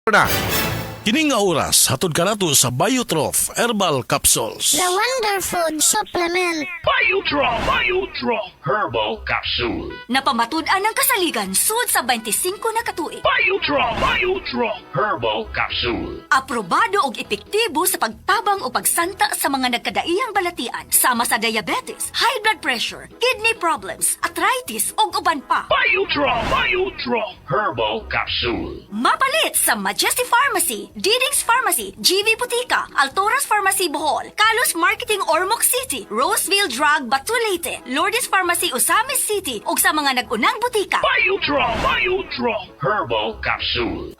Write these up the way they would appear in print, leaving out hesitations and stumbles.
na. Kining nga oras, hatod ka nato sa Biotrof Herbal Capsules. The Wonder Food Supplement. Biotrof Herbal Capsule. Napamatud-an ng kasaligan sud sa 25 na katuig. Biotrof Herbal Capsule. Aprobado og epektibo sa pagtabang o pagsanta sa mga nagkadaiyang balatian sama sa diabetes, high blood pressure, kidney problems, arthritis ug uban pa. Biotrof Herbal Capsule. Mapalit sa Majesty Pharmacy, Diding's Pharmacy, GV Butika, Altoras Pharmacy Bohol, Kalos Marketing Ormoc City, Roseville Drug Batulete, Lourdes Pharmacy Osamis City ug sa mga nag-unang butika. Biotrof Herbal Capsule.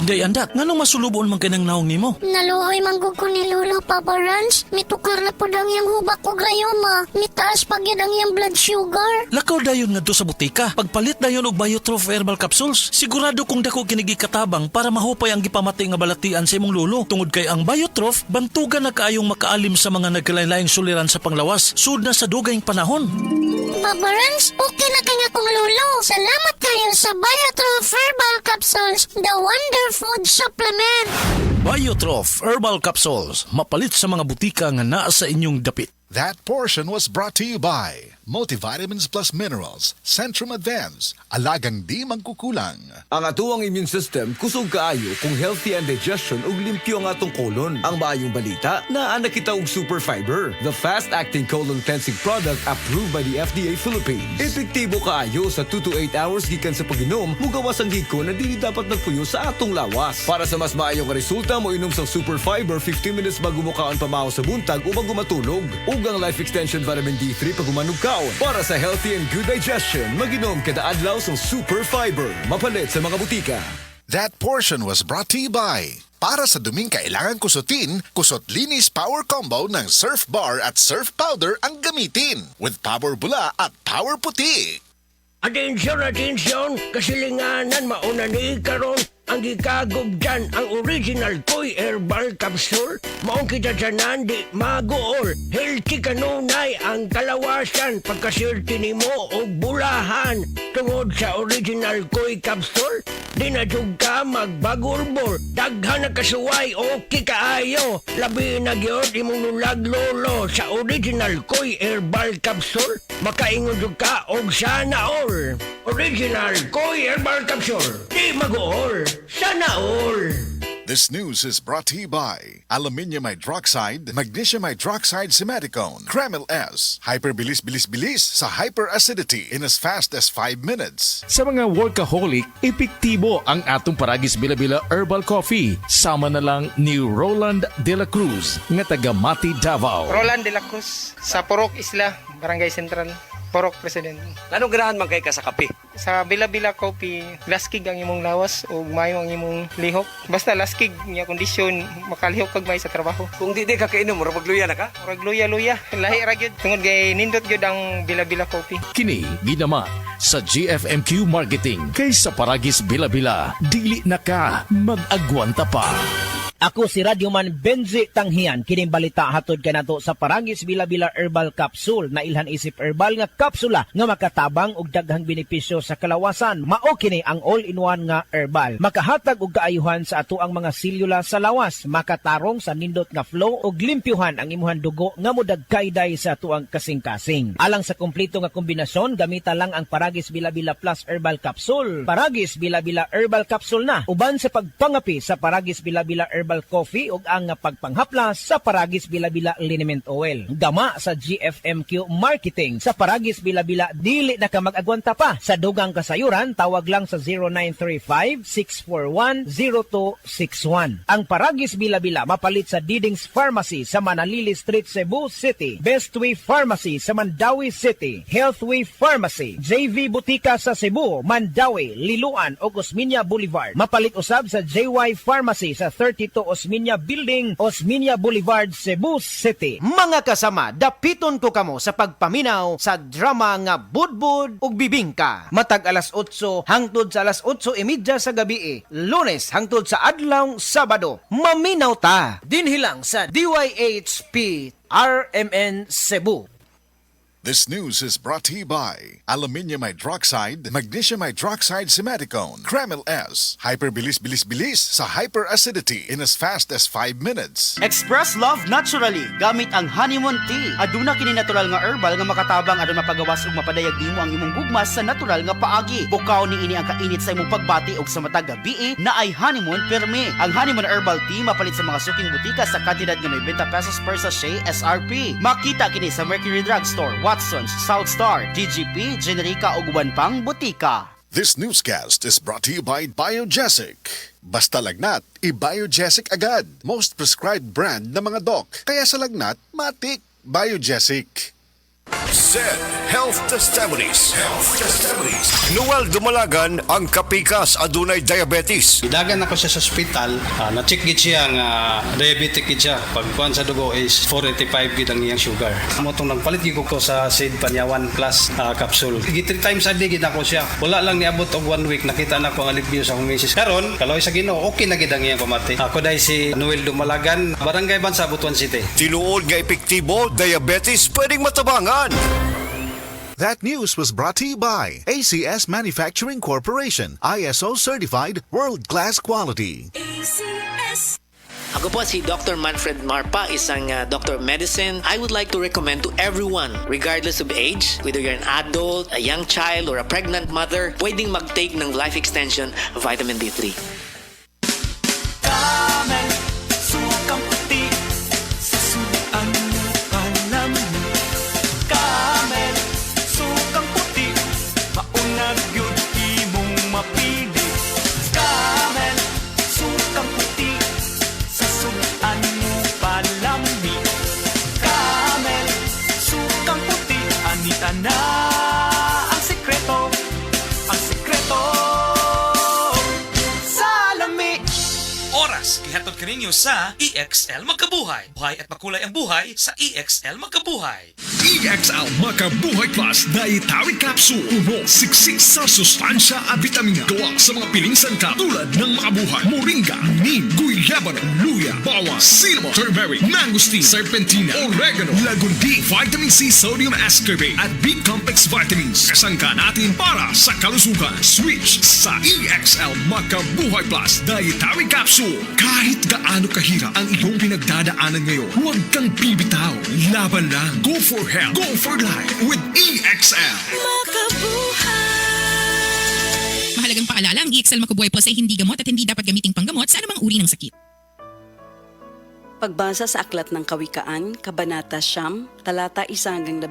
Day andak, nganong masulubon man kanang naong nimo? Naluoy manggug ko ni Lolo Papa Rans. Mitukar na po ang iyang hubak ko grayoma. Mitaas pag yan ang iyang blood sugar. Lakaw dayon ngadto sa butika. Pagpalit dayon og Biotrof Herbal Capsules, sigurado kung dako kinigi katabang para mahupay ang gipamati nga balatian sa imong lolo. Tungod kay ang Biotrof, bantugan na kaayong makaalim sa mga nagkalain-laing suliran sa panglawas, sud na sa dugayng panahon. Papa Rans, okay na kaya kong Lolo. Salamat kayo sa Biotrof Herbal Capsules, the Wonder Food Supplement. Biotrof Herbal Capsules, mapalit sa mga butika nga naa sa inyong dapit. That portion was brought to you by Multivitamins Plus Minerals, Centrum Advance, alagang di magkukulang. Ang atuang immune system kusog kaayo kung healthy ang digestion ug limpyo ang atong colon. Ang maayong balita, naa na kita og super fiber, the fast-acting colon cleansing product approved by the FDA Philippines. Epektibo kaayo sa 2 to 8 hours gikan sa pag-inom, mugawas ang giko na dili dapat nagpuyo sa atong lawas. Para sa mas maayong resulta, mo inom sa super fiber 15 minutes bago mo kaon pamahaw sa buntag o bago matulog. Ug ang Life Extension Vitamin D3 pag umanog kaon. Para sa healthy and good digestion, mag-inom kada adlaw sa super fiber. Mapalit sa mga butika. That portion was brought to you by para sa duming kailangan kusutin, Kusot Linis Power Combo ng Surf Bar at Surf Powder ang gamitin with Power Bula at Power Puti. Atensyon, kasilinganan mauna ni karon ang gikagob dyan ang original Koy Herbal Capsule. Maong kita dyanan di magool. Healthy kanunay ang kalawasan pagkasirti ni mo o bulahan. Tungod sa original Koy Capsule, di na jug ka magbagulbol. Daghan na kasuway o kikaayo. Labi na gyud imong nulag lolo sa original Koy Herbal Capsule. Makaingon jud ka og sana all. Original Koy Herbal Capsule. Di magool. Sana all. This news is brought to you by Aluminium Hydroxide, Magnesium Hydroxide Simaticone, Kremil S, Hyperbilis-bilis-bilis sa hyperacidity in as fast as 5 minutes. Sa mga workaholic, epektibo ang atong Paragis Bila-Bila Herbal Coffee. Sama na lang ni Roland De La Cruz, nga taga Mati, Davao. Roland De La Cruz, sa Purok Isla, Barangay Central, Purok President. Anong ganahan man kay ka sa kape? Sa Bila-Bila Coffee, laskig ang imong lawas o mayo ang imong lihok. Basta laskig niya kondisyon, makalihok kag may sa trabaho. Kung di ka kainom, mura magluya na ka? Murag luya-luya, lahi ra gyud. Tungod kay nindot gyud ang Bila-Bila Coffee. Kini ginama sa GFMQ Marketing. Kay sa Paragis Bila-Bila, dili na ka mag-agwanta pa. Ako si Radyoman Benzi Tanghian. Kining balita hatod kanato sa Paragis Bila-Bila Herbal Capsule na ilhan isip herbal nga kapsula nga makatabang og daghang benepisyo sa kalawasan. Mao kini ang all-in-one nga herbal. Makahatag og kaayuhan sa ato ang mga selula sa lawas, makatarong sa nindot nga flow og limpyuhan ang imuhang dugo nga modagkayday sa ato ang kasing-kasing. Alang sa kompleto nga kombinasyon, gamita lang ang Paragis Bila-Bila Plus Herbal Capsule. Paragis Bila-Bila Herbal Capsule na uban sa pagpangapi sa Paragis Bila-Bila Herbal Coffee ug ang pagpanghaplas sa Paragis Bila-Bila Liniment Oil. Gama sa GFMQ Marketing. Sa Paragis Bila-Bila, dili na ka mag-agwanta pa. Sa dugang kasayuran, tawag lang sa 0935-641-0261. Ang Paragis Bila-Bila mapalit sa Diding's Pharmacy sa Manalili Street, Cebu City. Bestway Pharmacy sa Mandawi City. Healthway Pharmacy, JV Butika sa Cebu, Mandawi, Liloan ug Osmeña Boulevard. Mapalit usab sa JY Pharmacy sa 32 Osmeña Building, Osmeña Boulevard, Cebu City. Mga kasama, dapiton ko kamo sa pagpaminaw sa drama nga Budbud ug Bibingka. Matag alas 8 hangtod sa alas 8:30 sa gabi, Lunes hangtod sa adlaw Sabado. Maminaw ta dinhi lang sa DYHP RMN Cebu. This news is brought to you by Aluminium Hydroxide, Magnesium Hydroxide Simeticone, Kreml S, Hyperbilis-bilis-bilis sa hyperacidity in as fast as 5 minutes. Express love naturally gamit ang honeymoon tea. Aduna kini natural nga herbal nga makatabang aron mapagawas ug mapadayag nimo ang imong gugmas sa natural nga paagi. Bukaw ni ini ang kainit sa imong pagbati ug sa matag gabi na ay honeymoon perme. Ang honeymoon herbal tea mapalit sa mga suking butika sa kantidad nga may 20 pesos per sachet SRP. Makita kini sa Mercury Drugstore, Watson's, South Star, DGP, Generica ug uban pang butika. This newscast is brought to you by Biogesic. Basta lagnat, i-Biogesic agad. Most prescribed brand ng mga doc. Kaya sa lagnat, matik. Biogesic. Said Health Testimonies. Noel Dumalagan ang kapikas adunay diabetes. Idagan ako siya sa ospital, na-check gid siya nga diabetic gid siya. Pagkuan sa dugo is 485 gid ang iyang sugar. Amo tong nagpalit gid ko sa Sid Panyawan Plus capsule. Gid 3 times a day gid ako siya. Wala lang niabot og 1 week nakita na ko ang alivio sa akong misis. Karon, kaloy sa Ginoo, okay na gid ang iyang pamati. Ako dai si Noel Dumalagan, Barangay Bansa, Butuan City. Tinuod nga epektibo, diabetes pwedeng matabangan. That news was brought to you by ACS Manufacturing Corporation, ISO certified world-class quality. Ako po si Dr. Manfred Marpa, isang Doctor of Medicine. I would like to recommend to everyone, regardless of age, whether you're an adult, a young child, or a pregnant mother, pwedeng mag-take ng Life Extension Vitamin D3. Camel, sukang puti, sa sudan mo alam mo. Camel, sukang puti, maunag yun imong mapili. Camel, sukang puti, sa sudan mo palami. Camel, sukang puti, anita na ang sekreto, sa lami. Oras, kihatod kaninyo sa EXL Magkabuhay. Buhay at makulay ang buhay sa EXL Magkabuhay. EXL Makabuhay Plus Dietary Capsule. Ubo, siksik sa sustansya at vitamina. Gawa sa mga piling sangkap tulad ng Makabuhay, Moringa, Neem, Guyabano, Luya, Bawas, Cinnamon, Turmeric, Mangosteen, Serpentina, Oregano, Lagundi, Vitamin C, Sodium Ascorbate at B-Complex Vitamins. Kasangka natin para sa kalusugan. Switch sa EXL Makabuhay Plus Dietary Capsule. Kahit gaano kahirap ang iyong pinagdadaanan ngayon, huwag kang bibitaw. Laban lang. Go for health. Go for life with EXL. Mahalagang paalala, ang EXL Makabuhay Plus ay hindi gamot at hindi dapat gamiting panggamot sa anumang uri ng sakit. Pagbasa sa Aklat ng Kawikaan, Kabanata 9, talata 1-18,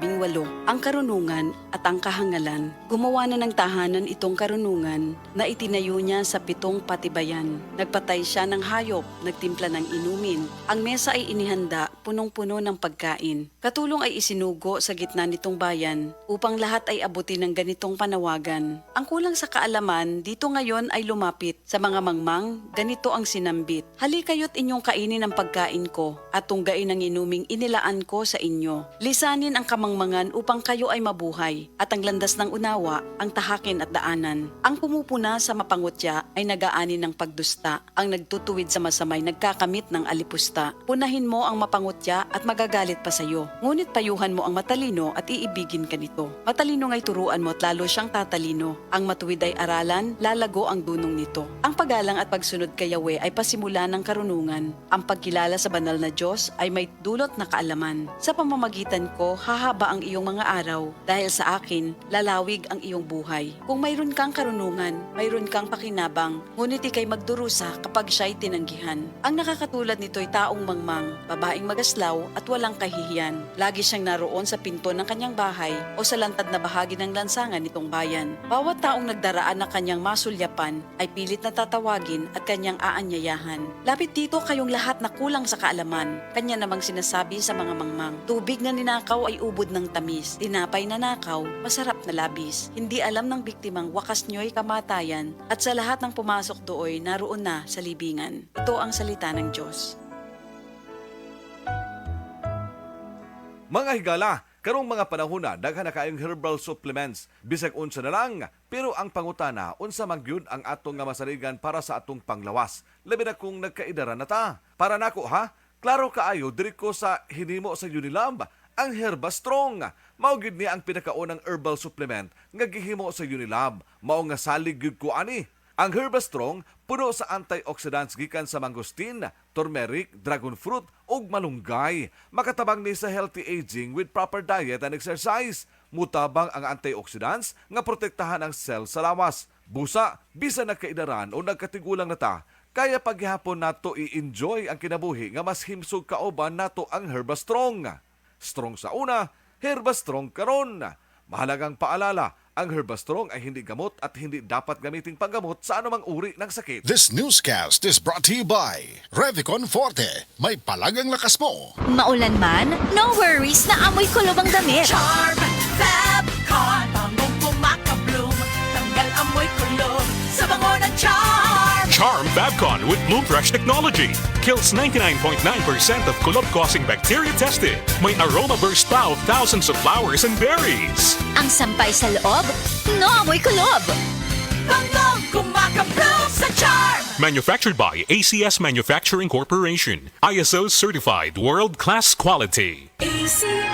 ang karunungan at ang kahangalan. Gumawa na ng tahanan itong karunungan na itinayo niya sa 7 patibayan. Nagpatay siya ng hayop, nagtimpla ng inumin. Ang mesa ay inihanda, punong-puno ng pagkain. Katulong ay isinugo sa gitna nitong bayan upang lahat ay abutin ng ganitong panawagan. Ang kulang sa kaalaman, dito ngayon ay lumapit. Sa mga mangmang, ganito ang sinambit. Halikayo't inyong kainin ang pagkain ko at tunggain ang inuming inilaan ko sa inyo. Lisanin ang kamangmangan upang kayo ay mabuhay at ang landas ng unawa ang tahakin at daanan. Ang pumupuna sa mapangutya ay nagaani ng pagdusta. Ang nagtutuwid sa masamay nagkakamit ng alipusta. Punahin mo ang mapangutya at magagalit pa sa iyo. Ngunit payuhan mo ang matalino at iibigin ka nito. Matalino nga'y turuan mo at lalo siyang tatalino. Ang matuwid ay aralan, lalago ang dunong nito. Ang paggalang at pagsunod kay Yahweh ay pasimula ng karunungan. Ang pagkilala sa banal na Diyos ay may dulot na kaalaman. Sa pamamagitan ko, hahaba ang iyong mga araw. Dahil sa akin, lalawig ang iyong buhay. Kung mayroon kang karunungan, mayroon kang pakinabang, ngunit ikay magdurusa kapag siya'y tinanggihan. Ang nakakatulad nito'y taong mangmang, babaeng magaslaw at walang kahihiyan. Lagi siyang naroon sa pinto ng kanyang bahay o sa lantad na bahagi ng lansangan nitong bayan. Bawat taong nagdaraan na kanyang masulyapan ay pilit na tatawagin at kanyang aanyayahan. Lapit dito kayong lahat na kulang sa kaalaman. Kanya namang sinasabi sa mga mangmang, tubig na ninakaw ay ubod ng tamis, tinapay na nakaw, masarap na labis. Hindi alam ng biktimang wakas niyo'y kamatayan at sa lahat ng pumasok dooy naroon na sa libingan. Ito ang salita ng Diyos. Mga higala, karong mga panahon na daghan na kayong herbal supplements bisag unsa na lang, pero ang pangutana unsa man gyud ang atong nga masaligan para sa atong panglawas. Labi na kung nagkaidara na ta. Para nako ha, klaro kaayo diri ko sa hinimo sa Unilamb ang Herba Strong. Mao gid ni ang pinakaunang herbal supplement nga gihimo sa Unilab. Mao nga salig gyud ko ani. Ang Herba Strong puno sa antioxidants gikan sa mangosteen, turmeric, dragon fruit ug malunggay. Makatabang ni sa healthy aging with proper diet and exercise. Mutabang ang antioxidants nga protektahan ang cell sa lawas. Busa, bisan nagkaidaran o nagkatigulang nata, kaya paghihapon nato i-enjoy ang kinabuhi nga mas himsog kauban nato ang Herba Strong. Strong sa una, Herba Strong karon. Mahalagang paalala, ang Herba Strong ay hindi gamot at hindi dapat gamiting panggamot sa anumang uri ng sakit. This newscast is brought to you by Revicon Forte. May palagang lakas mo. Maulan man, no worries na amoy kulob ang damit. Charm Fabcon, bangong kumakabloom, tanggal amoy kulob sa bango ng Charm. Charm Fabcon with Bloom Fresh technology kills 99.9% of kulob-causing bacteria tested. May aroma burst pa of thousands of flowers and berries. Ang sampay sa loob, no amoy kulob. Bangong kumakabloom sa Charm. Manufactured by ACS Manufacturing Corporation. ISO certified world-class quality. ACS.